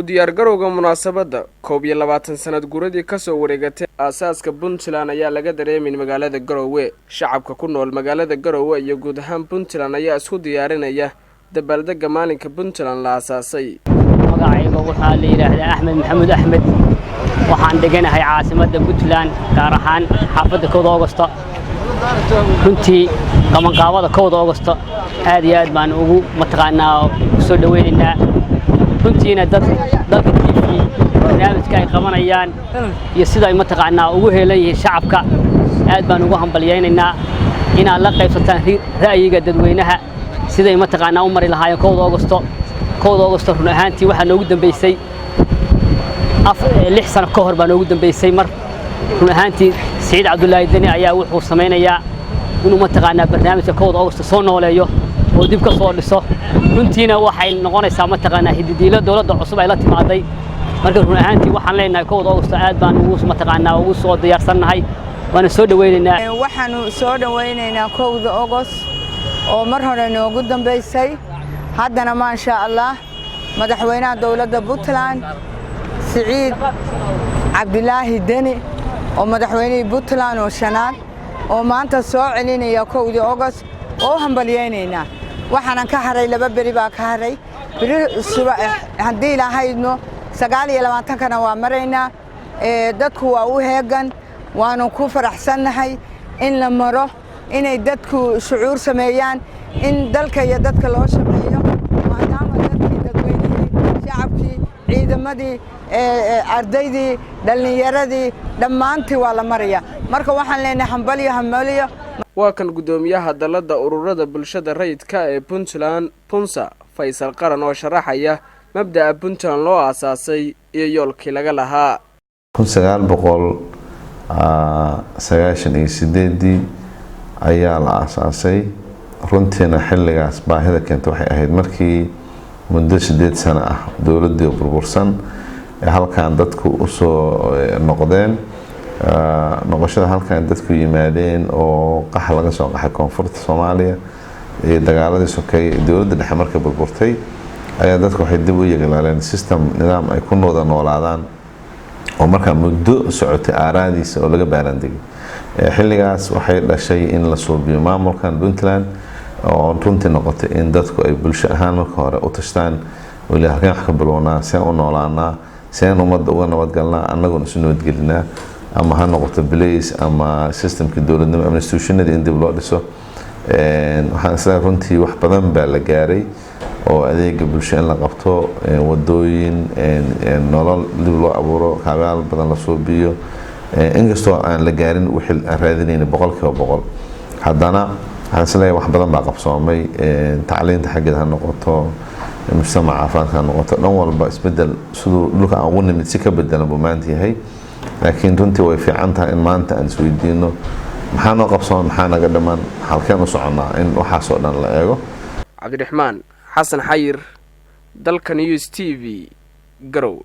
وديار garowga munaasabada 22 sanad guuradii ka soo wareegatay aasaaska Puntland ayaa laga dareemin magaalada Garowe shacabka ku nool magaalada Garowe iyo guud ahaan Puntland ayaa isku diyaarinaya dabaaldega maalinka Puntland la aasaasay magacayga waxa la yiraahdaa Axmed Maxamed Axmed waxaan deganahay caasimadda Puntland gaar ahaan xaafadda 1 August runtii qabanqaabada 1 August aad iyo aad baan ugu mataqaanaa soo dhaweynaa runtiina dadka TV barnaamijka ay qabanayaan iyo sida ay mataqaanaa ugu helayeen shacabka aad baan ugu hambalyeynaa in aan la qaybsataan ra'yiga dadweynaha sida ay mataqaanaa u mari lahaayeen 1 August run ahaantii waxa noogu dambeysay 6 sano ka hor baan noogu dambeysay mar run ahaantii Saciid Cabdullaahi Dani ayaa wuxuu sameeyay inuu mataqaanaa barnaamijka 1 August soo nooleeyo oo dib ka soo dhiso runtiina waxay noqonaysaa mataqaanaa hididiilo dawladda cusub ay la timaaday marka run ahaantii waxaan leenahay 1 August aad baan ugu mataqaanaa ugu soo diyaarsanahay waana soo dhaweynaynaa waxaanu soo dhaweynaynaa 1 August oo mar hore noogu dambeysay haddana ma sha Allah madaxweynaha dawladda Puntland Saciid Cabdullaahi Dani oo madaxweynaha Puntland oo shanaad oo maanta soo celinaya 1 August oo hambalyeynayna waxaan ka haray laba bari baa ka haray bari subax hadii ilaahayno 29 kana waa marayna dadku waa u heegan waanu ku faraxsanahay in la maro inay dadku shucuur sameeyaan in dalka iyo dadka loo shaqeeyo maadaama dadweynaha shacabkii ciidamadii ardaydii dhalinyaradii dhamaantii waa la maraya marka waxaan leenahay hambalyo waa kan gudoomiyaha dalada ururada bulshada rayidka ee Puntland Punsa Faysal Qaran oo sharaxaya mabda'a Puntland loo aasaasay iyo yoolkii laga lahaa 1998 ayaa la aasaasay runtiina xilligaas baahida keentay waxay ahayd markii muddo 8 sano ah dawladdu burbursan ee halkaan dadku u soo noqdeen noqoshada halkaan dadku yimaadeen oo qax laga soo qaxay koonfurta Soomaaliya ee dagaaladii sokay dawladda dhexe markay burburtay ayaa dadku waxay dib u yeelanayeen system nidaam ay ku noolaadaan oo markaa muddo socotay aaraadiisa oo laga baarandegay xilligaas waxay dhashay in la suubiyo maamulkan Puntland oo runtii noqotay in dadku ay bulsho ahaan marka hore u tashtaan wali halkaan wax ka bilowna seen u noolaanaa seen ummadda uga nabadgalnaa annaguna isu nabadgelinaa ama ha noqoto place ama systemka dawladnimo ama institutionada in dib loo dhiso waxaan isleeyahay runtii wax badan baa la gaaray oo adeega bulsho in la qabto wadooyin nolol dib loo abuuro kaabayaal badan la suubiyo inkastoo aan la gaarin wixii aan raadinayna 100% haddana waxaan isleeyahay wax badan baa qabsoomay tacliinta xaggeeda ha noqoto mujtamaca caafimaadka ha noqoto dhan walba isbedel sidoo dhulka aan ugu nimid si ka bedelan buu maanta yahay laakiin runtii way fiican tahay in maanta aan isweydiino maxaa noo qabsoon maxaa naga dhamaan halkeen u soconaa in waxa soo dhan la eego Cabdiraxmaan Xasan Xayir dalka News TV Garowe